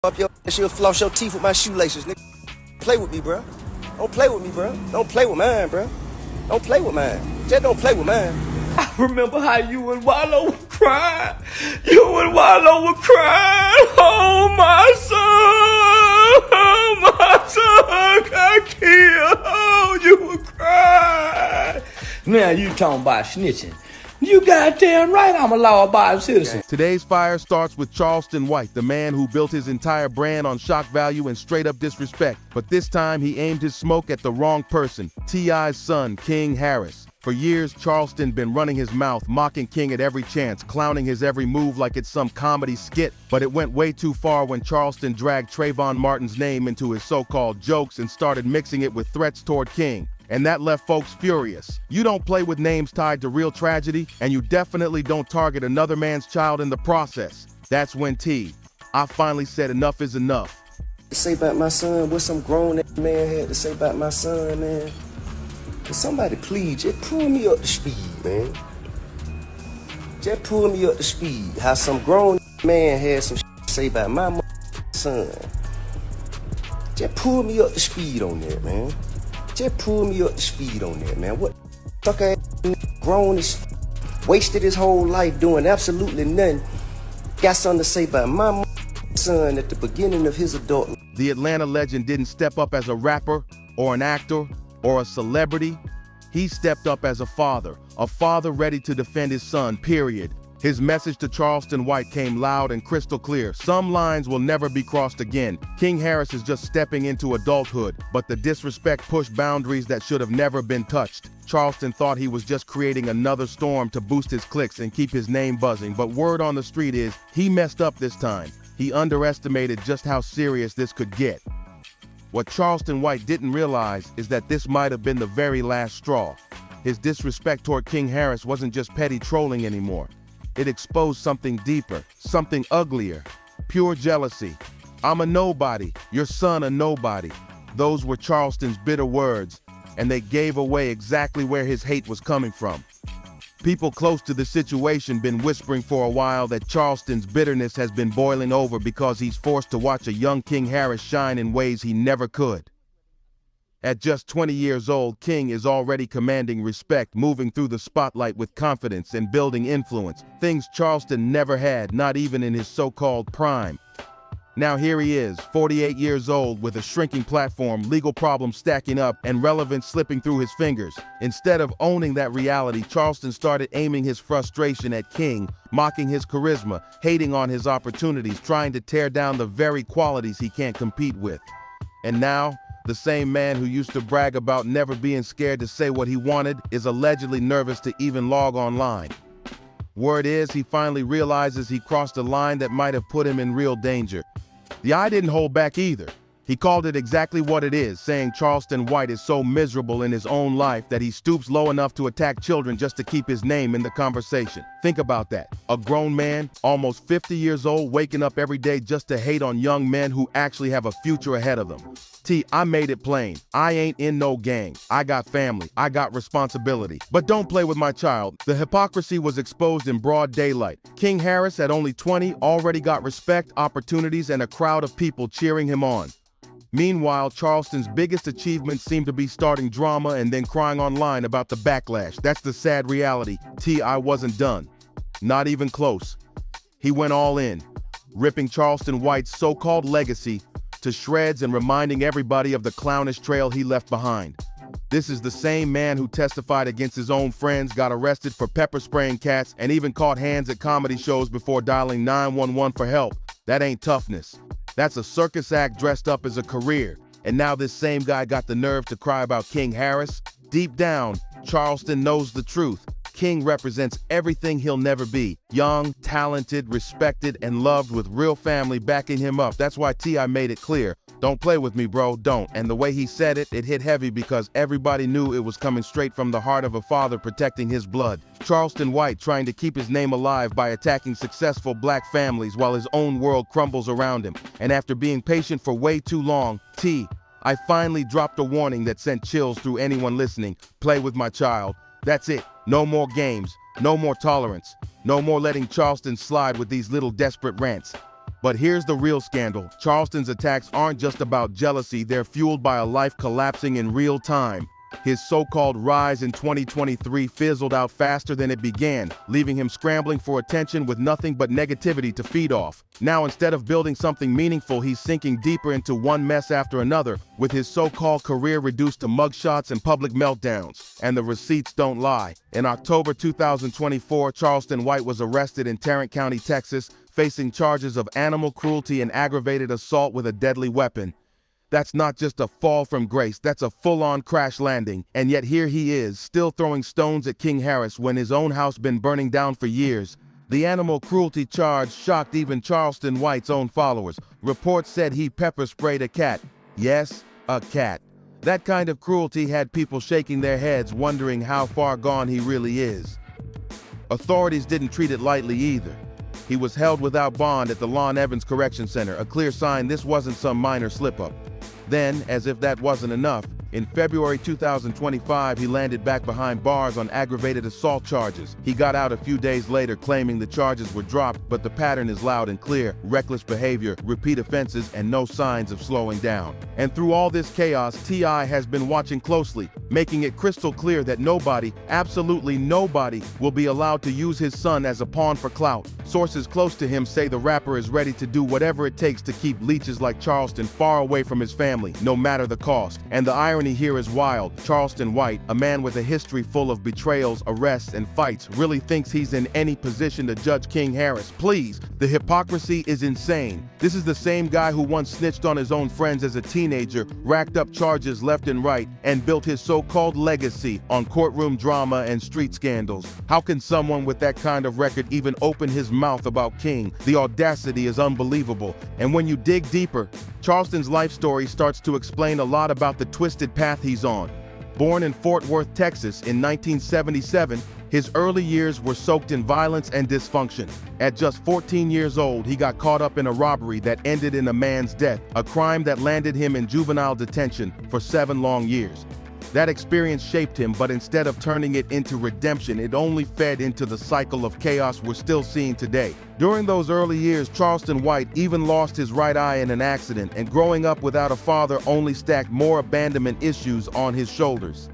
up your ass, you'll floss your teeth with my shoelaces, nigga. Play with me, bro. Don't play with me, bro. Don't play with mine, bro. Don't play with mine. Just don't play with mine. I remember how you and Wallow were crying. You and Wallow were crying. Oh, my son got killed. Oh, you were crying. Now you talking about snitching. You goddamn right I'm a law-abiding citizen. Today's fire starts with Charleston White, the man who built his entire brand on shock value and straight-up disrespect. But this time, he aimed his smoke at the wrong person, T.I.'s son, King Harris. For years, Charleston been running his mouth, mocking King at every chance, clowning his every move like it's some comedy skit. But it went way too far when Charleston dragged Trayvon Martin's name into his so-called jokes and started mixing it with threats toward King. And that left folks furious. You don't play with names tied to real tragedy, and you definitely don't target another man's child in the process. That's when I finally said enough is enough. Say about my son, what some grown man had to say about my son, man. Can somebody please just pull me up to speed, man. Just pull me up to speed. How some grown man had some to say about my son. Just pull me up to speed on that, man. Just pull me up to speed on that, man. What fuck ass grown is wasted his whole life doing absolutely nothing. Got something to say about my son at the beginning of his adult life. The Atlanta legend didn't step up as a rapper or an actor or a celebrity. He stepped up as a father ready to defend his son, period. His message to Charleston White came loud and crystal clear. Some lines will never be crossed again. King Harris is just stepping into adulthood, but the disrespect pushed boundaries that should have never been touched. Charleston thought he was just creating another storm to boost his clicks and keep his name buzzing, but word on the street is he messed up this time. He underestimated just how serious this could get. What Charleston White didn't realize is that this might have been the very last straw. His disrespect toward King Harris wasn't just petty trolling anymore. It exposed something deeper, something uglier, pure jealousy. I'm a nobody, your son a nobody. Those were Charleston's bitter words, and they gave away exactly where his hate was coming from. People close to the situation been whispering for a while that Charleston's bitterness has been boiling over because he's forced to watch a young King Harris shine in ways he never could. At just 20 years old, King is already commanding respect, moving through the spotlight with confidence and building influence, things Charleston never had, not even in his so-called prime. Now here he is, 48 years old, with a shrinking platform, legal problems stacking up, and relevance slipping through his fingers. Instead of owning that reality, Charleston started aiming his frustration at King, mocking his charisma, hating on his opportunities, trying to tear down the very qualities he can't compete with. And now, the same man who used to brag about never being scared to say what he wanted is allegedly nervous to even log online. Word is he finally realizes he crossed a line that might have put him in real danger. The eye didn't hold back either. He called it exactly what it is, saying Charleston White is so miserable in his own life that he stoops low enough to attack children just to keep his name in the conversation. Think about that. A grown man, almost 50 years old, waking up every day just to hate on young men who actually have a future ahead of them. I made it plain. I ain't in no gang. I got family. I got responsibility. But don't play with my child. The hypocrisy was exposed in broad daylight. King Harris, at only 20, already got respect, opportunities, and a crowd of people cheering him on. Meanwhile, Charleston's biggest achievement seemed to be starting drama and then crying online about the backlash. That's the sad reality. T.I. wasn't done. Not even close. He went all in, ripping Charleston White's so-called legacy to shreds and reminding everybody of the clownish trail he left behind. This is the same man who testified against his own friends, got arrested for pepper spraying cats, and even caught hands at comedy shows before dialing 911 for help. That ain't toughness. That's a circus act dressed up as a career. And now this same guy got the nerve to cry about King Harris? Deep down, Charleston knows the truth. King represents everything he'll never be. Young, talented, respected, and loved with real family backing him up. That's why T.I. made it clear. Don't play with me, bro, don't. And the way he said it, it hit heavy because everybody knew it was coming straight from the heart of a father protecting his blood. Charleston White trying to keep his name alive by attacking successful black families while his own world crumbles around him. And after being patient for way too long, I finally dropped a warning that sent chills through anyone listening. Play with my child. That's it. No more games. No more tolerance. No more letting Charleston slide with these little desperate rants. But here's the real scandal. Charleston's attacks aren't just about jealousy, they're fueled by a life collapsing in real time. His so-called rise in 2023 fizzled out faster than it began, leaving him scrambling for attention with nothing but negativity to feed off. Now, instead of building something meaningful, he's sinking deeper into one mess after another, with his so-called career reduced to mugshots and public meltdowns. And the receipts don't lie. In October 2024, Charleston White was arrested in Tarrant County, Texas, facing charges of animal cruelty and aggravated assault with a deadly weapon. That's not just a fall from grace, that's a full-on crash landing. And yet here he is, still throwing stones at King Harris when his own house been burning down for years. The animal cruelty charge shocked even Charleston White's own followers. Reports said he pepper sprayed a cat. Yes, a cat. That kind of cruelty had people shaking their heads, wondering how far gone he really is. Authorities didn't treat it lightly either. He was held without bond at the Lon Evans Correction Center, a clear sign this wasn't some minor slip-up. Then, as if that wasn't enough, in February 2025, he landed back behind bars on aggravated assault charges. He got out a few days later claiming the charges were dropped, but the pattern is loud and clear: reckless behavior, repeat offenses, and no signs of slowing down. And through all this chaos, T.I has been watching closely, making it crystal clear that nobody, absolutely nobody, will be allowed to use his son as a pawn for clout. Sources close to him say the rapper is ready to do whatever it takes to keep leeches like Charleston far away from his family, no matter the cost. And the irony here is wild. Charleston White, a man with a history full of betrayals, arrests, and fights, really thinks he's in any position to judge King Harris. Please, the hypocrisy is insane. This is the same guy who once snitched on his own friends as a teenager, racked up charges left and right, and built his so-called legacy on courtroom drama and street scandals. How can someone with that kind of record even open his mouth about King? The audacity is unbelievable. And when you dig deeper, Charleston's life story starts to explain a lot about the twisted path he's on. Born in Fort Worth, Texas in 1977, his early years were soaked in violence and dysfunction. At just 14 years old, he got caught up in a robbery that ended in a man's death, a crime that landed him in juvenile detention for 7 long years. That experience shaped him, but instead of turning it into redemption, it only fed into the cycle of chaos we're still seeing today. During those early years, Charleston White even lost his right eye in an accident, and growing up without a father only stacked more abandonment issues on his shoulders.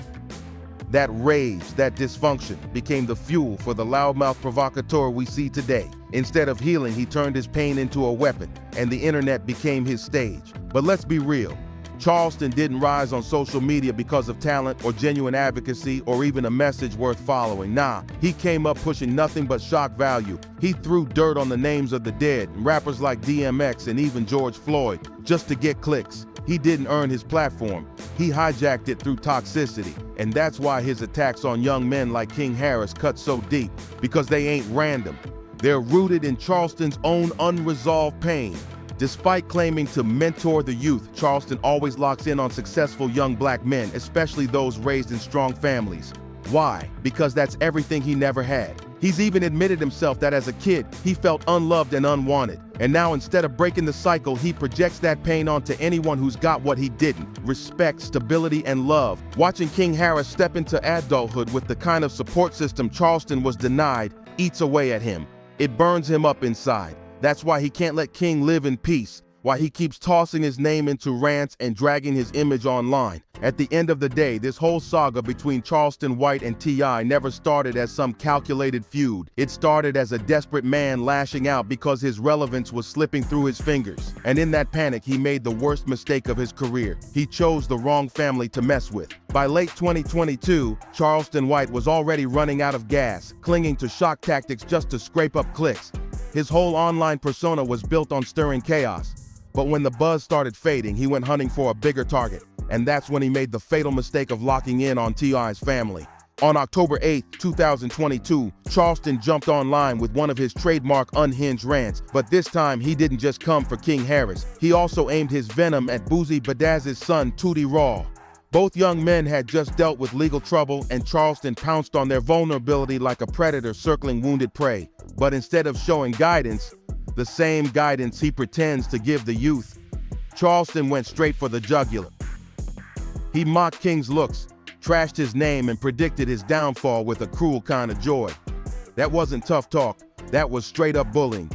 That rage, that dysfunction, became the fuel for the loudmouth provocateur we see today. Instead of healing, he turned his pain into a weapon, and the internet became his stage. But let's be real. Charleston didn't rise on social media because of talent or genuine advocacy or even a message worth following. Nah, he came up pushing nothing but shock value. He threw dirt on the names of the dead, rappers like DMX and even George Floyd, just to get clicks. He didn't earn his platform. He hijacked it through toxicity. And that's why his attacks on young men like King Harris cut so deep, because they ain't random. They're rooted in Charleston's own unresolved pain. Despite claiming to mentor the youth, Charleston always locks in on successful young black men, especially those raised in strong families. Why? Because that's everything he never had. He's even admitted himself that as a kid, he felt unloved and unwanted. And now instead of breaking the cycle, he projects that pain onto anyone who's got what he didn't: respect, stability, and love. Watching King Harris step into adulthood with the kind of support system Charleston was denied eats away at him. It burns him up inside. That's why he can't let King live in peace, why he keeps tossing his name into rants and dragging his image online. At the end of the day, this whole saga between Charleston White and T.I never started as some calculated feud. It started as a desperate man lashing out because his relevance was slipping through his fingers. And in that panic, he made the worst mistake of his career. He chose the wrong family to mess with. By late 2022, Charleston White was already running out of gas, clinging to shock tactics just to scrape up clicks. His whole online persona was built on stirring chaos. But when the buzz started fading, he went hunting for a bigger target. And that's when he made the fatal mistake of locking in on T.I.'s family. On October 8, 2022, Charleston jumped online with one of his trademark unhinged rants. But this time, he didn't just come for King Harris. He also aimed his venom at Boozy Badazz's son, Tootie Raw. Both young men had just dealt with legal trouble, and Charleston pounced on their vulnerability like a predator circling wounded prey. But instead of showing guidance, the same guidance he pretends to give the youth, Charleston went straight for the jugular. He mocked King's looks, trashed his name, and predicted his downfall with a cruel kind of joy. That wasn't tough talk, that was straight up bullying.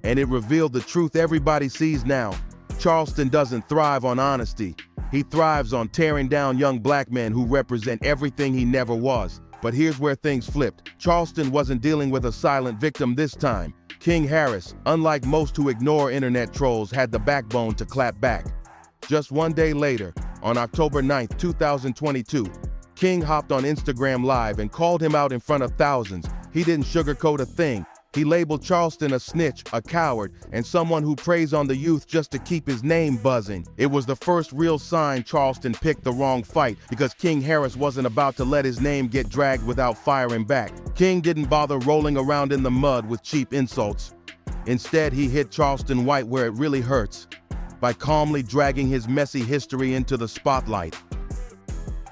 And it revealed the truth everybody sees now. Charleston doesn't thrive on honesty. He thrives on tearing down young black men who represent everything he never was. But here's where things flipped. Charleston wasn't dealing with a silent victim this time. King Harris, unlike most who ignore internet trolls, had the backbone to clap back. Just one day later, on October 9th, 2022, King hopped on Instagram Live and called him out in front of thousands. He didn't sugarcoat a thing. He labeled Charleston a snitch, a coward, and someone who preys on the youth just to keep his name buzzing. It was the first real sign Charleston picked the wrong fight, because King Harris wasn't about to let his name get dragged without firing back. King didn't bother rolling around in the mud with cheap insults. Instead, he hit Charleston White where it really hurts, by calmly dragging his messy history into the spotlight.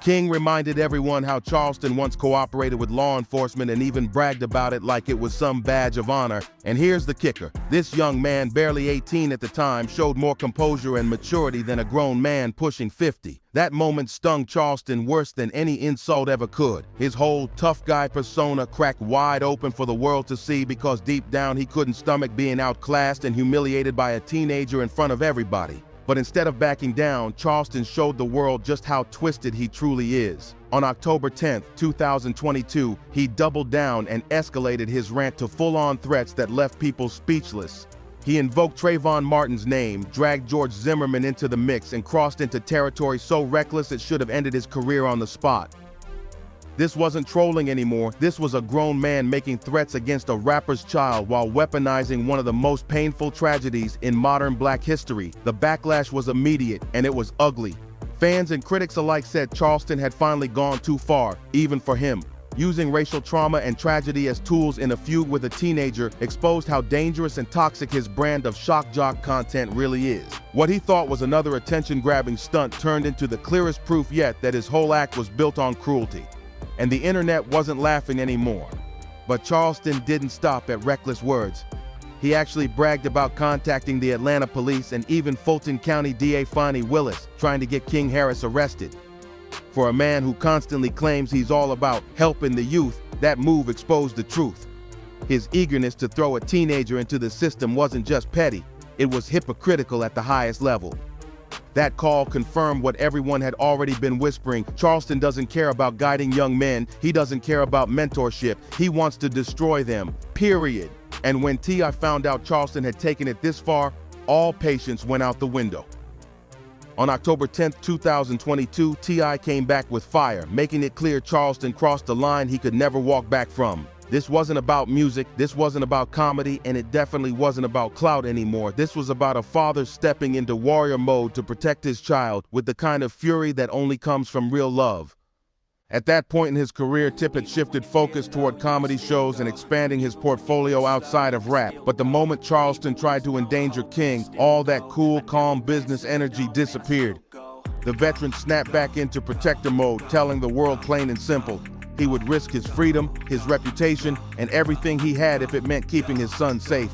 King reminded everyone how Charleston once cooperated with law enforcement and even bragged about it like it was some badge of honor. And here's the kicker. This young man, barely 18 at the time, showed more composure and maturity than a grown man pushing 50. That moment stung Charleston worse than any insult ever could. His whole tough guy persona cracked wide open for the world to see, because deep down he couldn't stomach being outclassed and humiliated by a teenager in front of everybody. But instead of backing down, Charleston showed the world just how twisted he truly is. On October 10th, 2022, he doubled down and escalated his rant to full-on threats that left people speechless. He invoked Trayvon Martin's name, dragged George Zimmerman into the mix, and crossed into territory so reckless it should have ended his career on the spot. This wasn't trolling anymore. This was a grown man making threats against a rapper's child while weaponizing one of the most painful tragedies in modern black history. The backlash was immediate, and it was ugly. Fans and critics alike said Charleston had finally gone too far, even for him. Using racial trauma and tragedy as tools in a feud with a teenager exposed how dangerous and toxic his brand of shock jock content really is. What he thought was another attention-grabbing stunt turned into the clearest proof yet that his whole act was built on cruelty. And the internet wasn't laughing anymore. But Charleston didn't stop at reckless words. He actually bragged about contacting the Atlanta police and even Fulton County DA Fonnie Willis, trying to get King Harris arrested. For a man who constantly claims he's all about helping the youth, that move exposed the truth. His eagerness to throw a teenager into the system wasn't just petty, it was hypocritical at the highest level. That call confirmed what everyone had already been whispering. Charleston doesn't care about guiding young men. He doesn't care about mentorship. He wants to destroy them, period. And when T.I found out Charleston had taken it this far, all patience went out the window. On October 10th, 2022, T.I came back with fire, making it clear Charleston crossed the line he could never walk back from. This wasn't about music, this wasn't about comedy, and it definitely wasn't about clout anymore. This was about a father stepping into warrior mode to protect his child with the kind of fury that only comes from real love. At that point in his career, Tip had shifted focus toward comedy shows and expanding his portfolio outside of rap. But the moment Charleston tried to endanger King, all that cool, calm business energy disappeared. The veteran snapped back into protector mode, telling the world plain and simple, he would risk his freedom, his reputation, and everything he had if it meant keeping his son safe.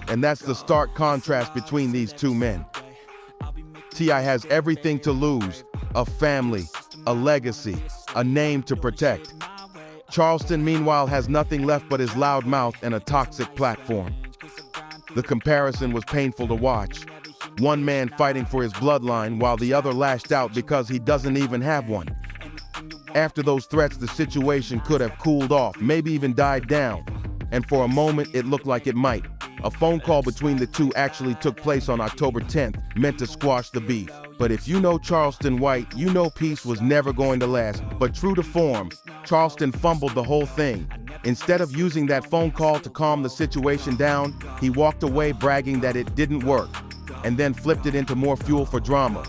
And that's the stark contrast between these two men. T.I has everything to lose, a family, a legacy, a name to protect. Charleston, meanwhile, has nothing left but his loud mouth and a toxic platform. The comparison was painful to watch. One man fighting for his bloodline while the other lashed out because he doesn't even have one. After those threats, the situation could have cooled off, maybe even died down. And for a moment, it looked like it might. A phone call between the two actually took place on October 10th, meant to squash the beef. But if you know Charleston White, you know peace was never going to last. But true to form, Charleston fumbled the whole thing. Instead of using that phone call to calm the situation down, he walked away bragging that it didn't work, and then flipped it into more fuel for drama.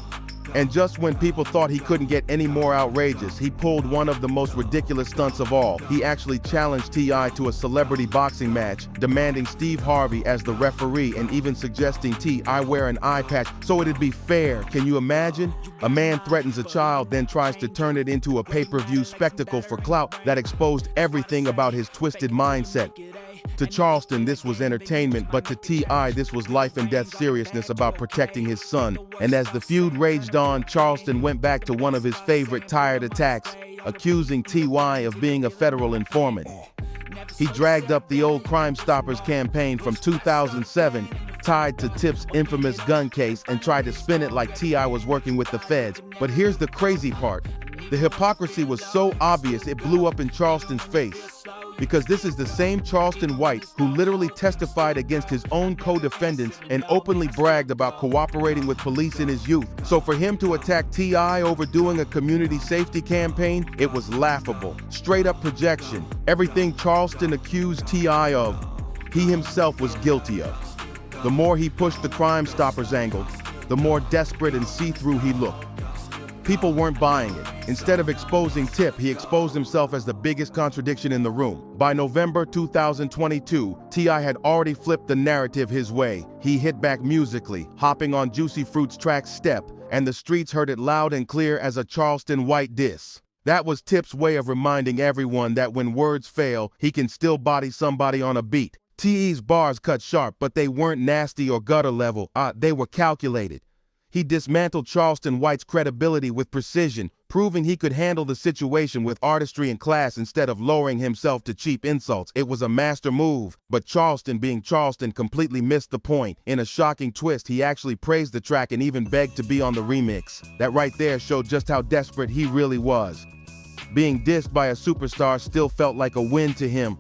And just when people thought he couldn't get any more outrageous, he pulled one of the most ridiculous stunts of all. He actually challenged T.I to a celebrity boxing match, demanding Steve Harvey as the referee and even suggesting T.I wear an eye patch so it'd be fair. Can you imagine? A man threatens a child, then tries to turn it into a pay-per-view spectacle for clout that exposed everything about his twisted mindset. To Charleston, this was entertainment, but to T.I, this was life and death seriousness about protecting his son. And as the feud raged on, Charleston went back to one of his favorite tired attacks, accusing T.Y of being a federal informant. He dragged up the old Crime Stoppers campaign from 2007, tied to Tip's infamous gun case, and tried to spin it like T.I was working with the feds. But here's the crazy part. The hypocrisy was so obvious it blew up in Charleston's face. Because this is the same Charleston White who literally testified against his own co-defendants and openly bragged about cooperating with police in his youth. So for him to attack T.I over doing a community safety campaign, it was laughable. Straight up projection. Everything Charleston accused T.I of, he himself was guilty of. The more he pushed the Crime Stoppers angle, the more desperate and see-through he looked. People weren't buying it. Instead of exposing Tip, he exposed himself as the biggest contradiction in the room. By November 2022, T.I had already flipped the narrative his way. He hit back musically, hopping on Juicy Fruit's track Step, and the streets heard it loud and clear as a Charleston White diss. That was Tip's way of reminding everyone that when words fail, he can still body somebody on a beat. T.E.'s bars cut sharp, but they weren't nasty or gutter level. They were calculated. He dismantled Charleston White's credibility with precision, proving he could handle the situation with artistry and class instead of lowering himself to cheap insults. It was a master move, but Charleston, being Charleston, completely missed the point. In a shocking twist, he actually praised the track and even begged to be on the remix. That right there showed just how desperate he really was. Being dissed by a superstar still felt like a win to him,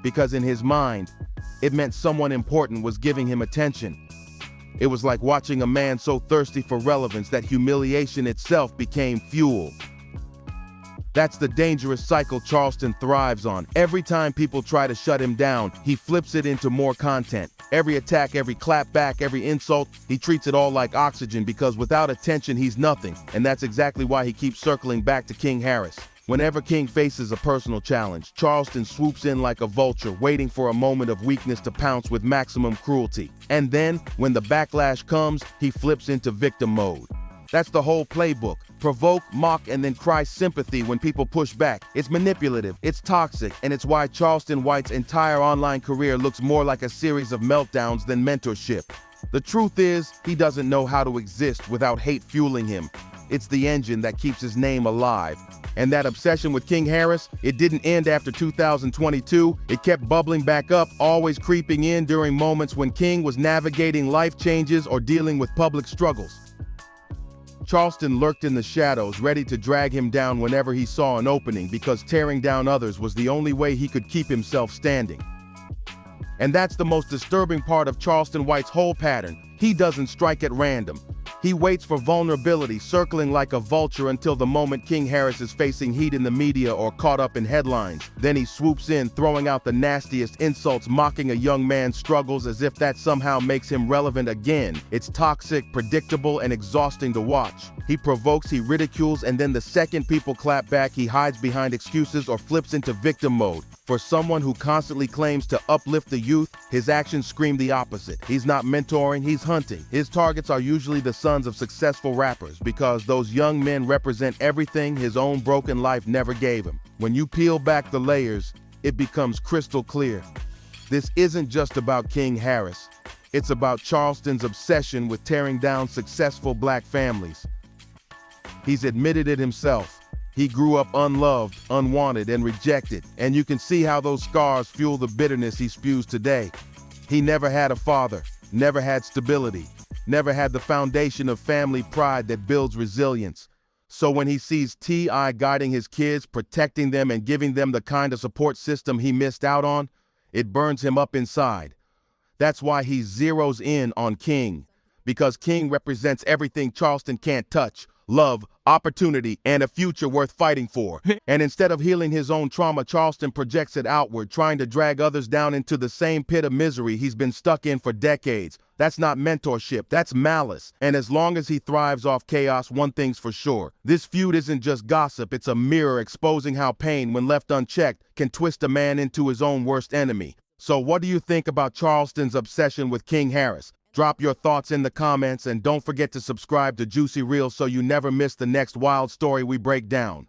because in his mind, it meant someone important was giving him attention. It was like watching a man so thirsty for relevance that humiliation itself became fuel. That's the dangerous cycle Charleston thrives on. Every time people try to shut him down, he flips it into more content. Every attack, every clapback, every insult, he treats it all like oxygen, because without attention, he's nothing. And that's exactly why he keeps circling back to King Harris. Whenever King faces a personal challenge, Charleston swoops in like a vulture, waiting for a moment of weakness to pounce with maximum cruelty. And then, when the backlash comes, he flips into victim mode. That's the whole playbook. Provoke, mock, and then cry sympathy when people push back. It's manipulative, it's toxic, and it's why Charleston White's entire online career looks more like a series of meltdowns than mentorship. The truth is, he doesn't know how to exist without hate fueling him. It's the engine that keeps his name alive. And that obsession with King Harris, it didn't end after 2022. It kept bubbling back up, always creeping in during moments when King was navigating life changes or dealing with public struggles. Charleston lurked in the shadows, ready to drag him down whenever he saw an opening, because tearing down others was the only way he could keep himself standing. And that's the most disturbing part of Charleston White's whole pattern. He doesn't strike at random. He waits for vulnerability, circling like a vulture until the moment King Harris is facing heat in the media or caught up in headlines. Then he swoops in, throwing out the nastiest insults, mocking a young man's struggles as if that somehow makes him relevant again. It's toxic, predictable, and exhausting to watch. He provokes, he ridicules, and then the second people clap back, he hides behind excuses or flips into victim mode. For someone who constantly claims to uplift the youth, his actions scream the opposite. He's not mentoring, he's hunting. His targets are usually the sons of successful rappers, because those young men represent everything his own broken life never gave him. When you peel back the layers, it becomes crystal clear. This isn't just about King Harris. It's about Charleston's obsession with tearing down successful black families. He's admitted it himself. He grew up unloved, unwanted, and rejected, and you can see how those scars fuel the bitterness he spews today. He never had a father, never had stability, never had the foundation of family pride that builds resilience. So when he sees T.I guiding his kids, protecting them, and giving them the kind of support system he missed out on, it burns him up inside. That's why he zeroes in on King, because King represents everything Charleston can't touch: love, opportunity, and a future worth fighting for. And instead of healing his own trauma, Charleston projects it outward, trying to drag others down into the same pit of misery he's been stuck in for decades. That's not mentorship, that's malice. And as long as he thrives off chaos, one thing's for sure: this feud isn't just gossip, it's a mirror exposing how pain, when left unchecked, can twist a man into his own worst enemy. So what do you think about Charleston's obsession with King Harris? Drop your thoughts in the comments, and don't forget to subscribe to Juicy Reels so you never miss the next wild story we break down.